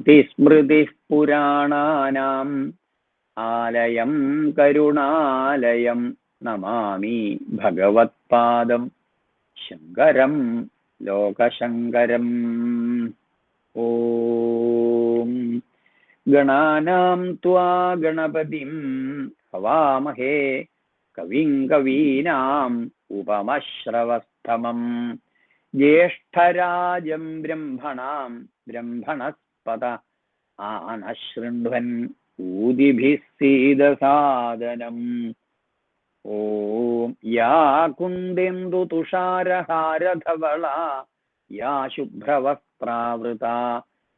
ശ്രുതിസ്മൃതിഃ പുരാണാനാം ആലയം കരുണാലയം നമാമി ഭഗവത്പാദം ശങ്കരം ലോകശങ്കരം. ഓം ഗണാനാം ത്വാ ഗണപതിം ഹവാമഹേ കവിം കവീനാം ഉപമശ്രവസ്തമം ജ്യേഷ്ഠരാജം ബ്രഹ്മണാം ബ്രഹ്മണസ്പത ആനശൃണ്വൻ ഊതിഭിः സീദസാദനം. ഓം യാ കുന്ദേന്ദു തുഷാരഹാരധവള യാ ശുഭ്രവസ്ത്രാവൃത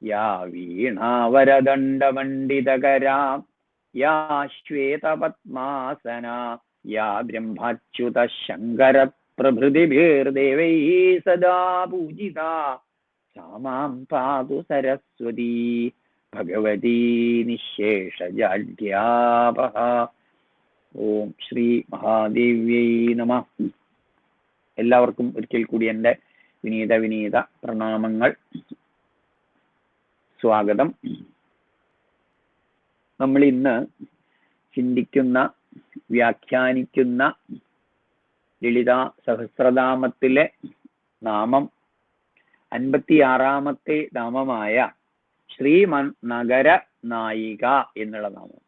യാ വീണാവരദണ്ഡമണ്ഡിതകരാ യാ ശ്വേതപദ്മാസന യാ ബ്രഹ്മച്യുത ശങ്കര പ്രഭൃതിഭിർദേവൈः സദാ പൂജിതാ സാ മാം പാതു സരസ്വതി ഭഗവതി നിശേഷജാഡ്യാപഹ. ഓം ശ്രീ മഹാദേവ്യൈ നമഃ. എല്ലാവർക്കും ഒരിക്കൽ കൂടി എൻ്റെ വിനീത പ്രണാമങ്ങൾ. സ്വാഗതം. നമ്മൾ ഇന്ന് ചിന്തിക്കുന്ന വ്യാഖ്യാനിക്കുന്ന ലളിതാ സഹസ്രനാമത്തിലെ നാമം 56-ാമത്തെ നാമമായ ശ്രീമന്നഗര നായിക എന്നുള്ള നാമം.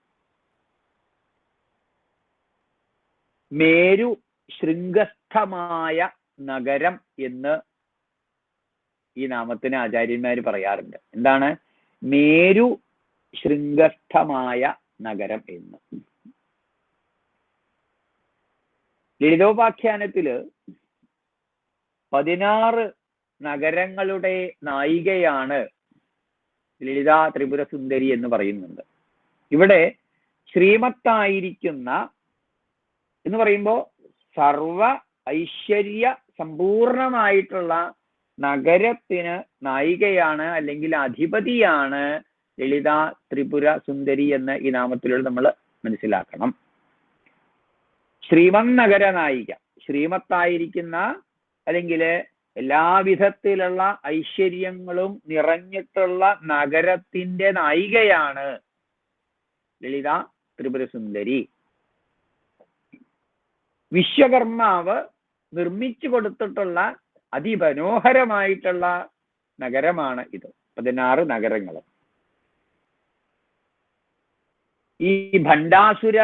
മേരു ശൃംഗസ്ഥമായ നഗരം എന്ന് ഈ നാമത്തിന് ആചാര്യന്മാർ പറയാറുണ്ട്. എന്താണ് മേരു ശൃംഗസ്ഥമായ നഗരം എന്ന്? ലളിതോപാഖ്യാനത്തില് 16 നഗരങ്ങളുടെ നായികയാണ് ലളിതാ ത്രിപുര സുന്ദരി എന്ന് പറയുന്നുണ്ട്. ഇവിടെ ശ്രീമത്തായിരിക്കുന്ന എന്ന് പറയുമ്പോൾ സർവ ഐശ്വര്യ സമ്പൂർണമായിട്ടുള്ള നഗരത്തിന് നായികയാണ് അല്ലെങ്കിൽ അധിപതിയാണ് ലളിതാ ത്രിപുര സുന്ദരി എന്ന് ഈ നാമത്തിലൂടെ നമ്മൾ മനസ്സിലാക്കണം. ശ്രീമന്നഗര നായിക, ശ്രീമത്തായിരിക്കുന്ന അല്ലെങ്കിൽ എല്ലാവിധത്തിലുള്ള ഐശ്വര്യങ്ങളും നിറഞ്ഞിട്ടുള്ള നഗരത്തിന്റെ നായികയാണ് ലളിതാ ത്രിപുര സുന്ദരി. വിശ്വകർമാവ് നിർമ്മിച്ചു കൊടുത്തിട്ടുള്ള അതിമനോഹരമായിട്ടുള്ള നഗരമാണ് ഇത്. 16 നഗരങ്ങൾ. ഈ ഭണ്ഡാസുര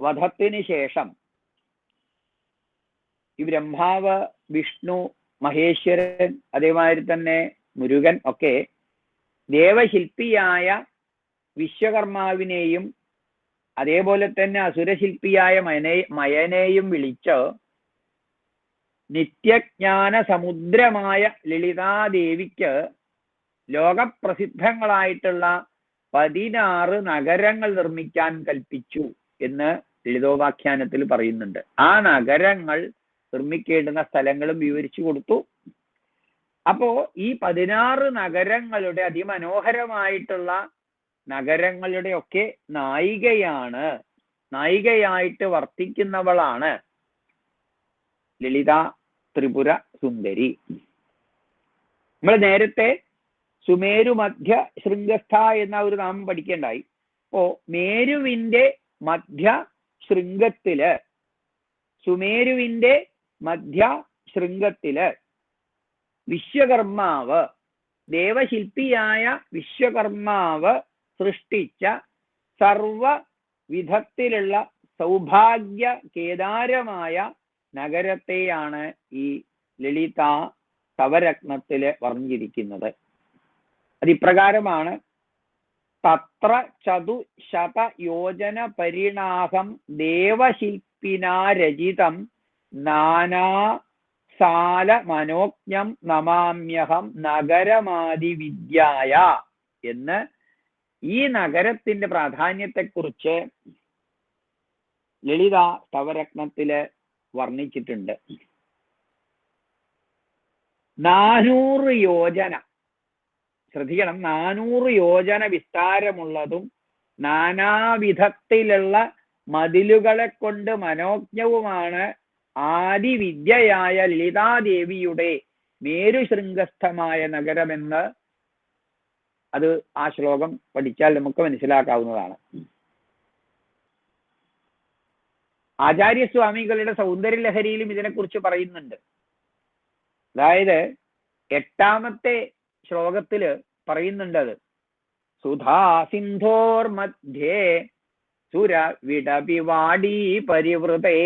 വധത്തിന് ശേഷം ഈ ബ്രഹ്മാവ്, വിഷ്ണു, മഹേശ്വരൻ, അതേമാതിരി തന്നെ മുരുകൻ ഒക്കെ ദേവശില്പിയായ വിശ്വകർമാവിനെയും അതേപോലെ തന്നെ അസുരശില്പിയായ മയനെയും വിളിച്ച് നിത്യജ്ഞാന സമുദ്രമായ ലളിതാദേവിക്ക് ലോകപ്രസിദ്ധങ്ങളായിട്ടുള്ള 16 നഗരങ്ങൾ നിർമ്മിക്കാൻ കൽപ്പിച്ചു എന്ന് ലളിതോപാഖ്യാനത്തിൽ പറയുന്നുണ്ട്. ആ നഗരങ്ങൾ നിർമ്മിക്കേണ്ടുന്ന സ്ഥലങ്ങളും വിവരിച്ചു കൊടുത്തു. അപ്പോ ഈ 16 നഗരങ്ങളുടെ അതിമനോഹരമായിട്ടുള്ള നഗരങ്ങളുടെ ഒക്കെ നായികയായിട്ട് വർത്തിക്കുന്നവളാണ് ലളിതാ ത്രിപുര സുന്ദരി. നമ്മൾ നേരത്തെ സുമേരു മധ്യ ശൃംഗസ്ഥ എന്ന ഒരു നാമം പഠിക്കേണ്ടായി. അപ്പോ മേരുവിന്റെ മധ്യ ശൃംഗത്തില്, സുമേരുവിന്റെ മധ്യ ശൃംഗത്തില് വിശ്വകർമാവ്, ദേവശില്പിയായ വിശ്വകർമാവ് സൃഷ്ടിച്ച സർവ വിധത്തിലുള്ള സൗഭാഗ്യ കേദാരമായ നഗരത്തെയാണ് ഈ ലളിതാ തവരത്നത്തില് വർണ്ണിച്ചിരിക്കുന്നത്. അതിപ്രകാരമാണ്: തത്ര ചതുശത യോജന പരിണാഹം ദേവശില്പിനാ രചിതം നാനാ സാല മനോജ്ഞം നമാമ്യഹം നഗരമാദിവിദ്യായ എന്ന് ഈ നഗരത്തിന്റെ പ്രാധാന്യത്തെക്കുറിച്ച് ലളിതാ തവരത്നത്തില് വർണ്ണിച്ചിട്ടുണ്ട്. 400 യോജന, ശ്രദ്ധിക്കണം, 400 യോജന വിസ്താരമുള്ളതും നാനാവിധത്തിലുള്ള മതിലുകളെ കൊണ്ട് മനോജ്ഞവുമാണ് ആദിവിദ്യയായ ലളിതാദേവിയുടെ മേരുശൃംഗസ്ഥമായ നഗരമെന്ന് അത് ആ ശ്ലോകം പഠിച്ചാൽ നമുക്ക് മനസ്സിലാക്കാവുന്നതാണ്. ആചാര്യസ്വാമികളുടെ സൗന്ദര്യലഹരിയിലും ഇതിനെക്കുറിച്ച് പറയുന്നുണ്ട്. അതായത് 8ാമത്തെ ശ്ലോകത്തില് പറയുന്നുണ്ട് അത്. സുധാ സിന്ധോർ മധ്യേ സുര വിടപിവാടീ പരിവൃതേ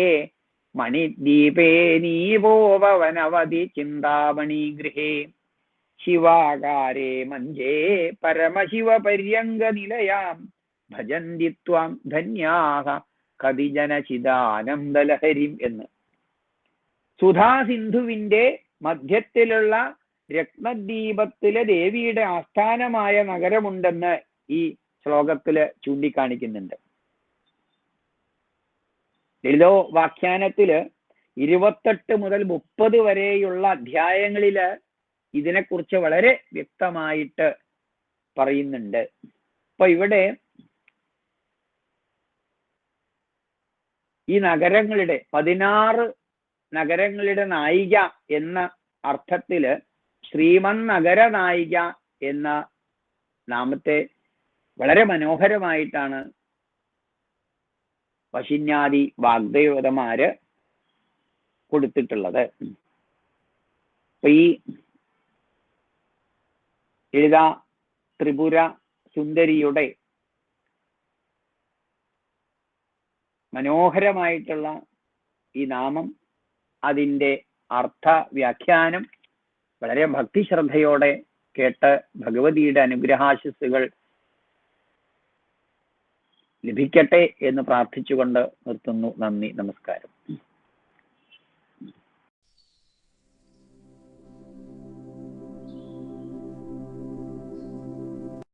മണിദ്വീപേ നീപോവനവധി ചിന്താമണി ഗൃഹേ ശിവാകാരേ മഞ്ജേ പരമശിവപര്യങ്ക നിലയാം ഭജന്തി ത്വാം ധന്യാഹ കതിജനചിദാനന്ദലഹരിം എന്ന്. സുധാസിന്ധുവിന്റെ മധ്യത്തിലുള്ള രത്നദ്വീപത്തിലെ ദേവിയുടെ ആസ്ഥാനമായ നഗരമുണ്ടെന്ന് ഈ ശ്ലോകത്തില് ചൂണ്ടിക്കാണിക്കുന്നുണ്ട്. ലളിതോ വ്യാഖ്യാനത്തില് 28 മുതൽ 30 വരെയുള്ള അധ്യായങ്ങളില് ഇതിനെക്കുറിച്ച് വളരെ വ്യക്തമായിട്ട് പറയുന്നുണ്ട്. അപ്പൊ ഇവിടെ ഈ നഗരങ്ങളുടെ 16 നഗരങ്ങളുടെ നായിക എന്ന അർത്ഥത്തില് ശ്രീമൻ നഗര നായിക എന്ന നാമത്തെ വളരെ മനോഹരമായിട്ടാണ് വശിന്യാദി വാഗ്ദേവതമാര് കൊടുത്തിട്ടുള്ളത്. അപ്പൊ ഈ ലളിത ത്രിപുര സുന്ദരിയുടെ മനോഹരമായിട്ടുള്ള ഈ നാമം, അതിൻ്റെ അർത്ഥ വ്യാഖ്യാനം വളരെ ഭക്തിശ്രദ്ധയോടെ കേട്ട് ഭഗവതിയുടെ അനുഗ്രഹാശിസ്സുകൾ ലഭിക്കട്ടെ എന്ന് പ്രാർത്ഥിച്ചുകൊണ്ട് നിർത്തുന്നു. നന്ദി, നമസ്കാരം.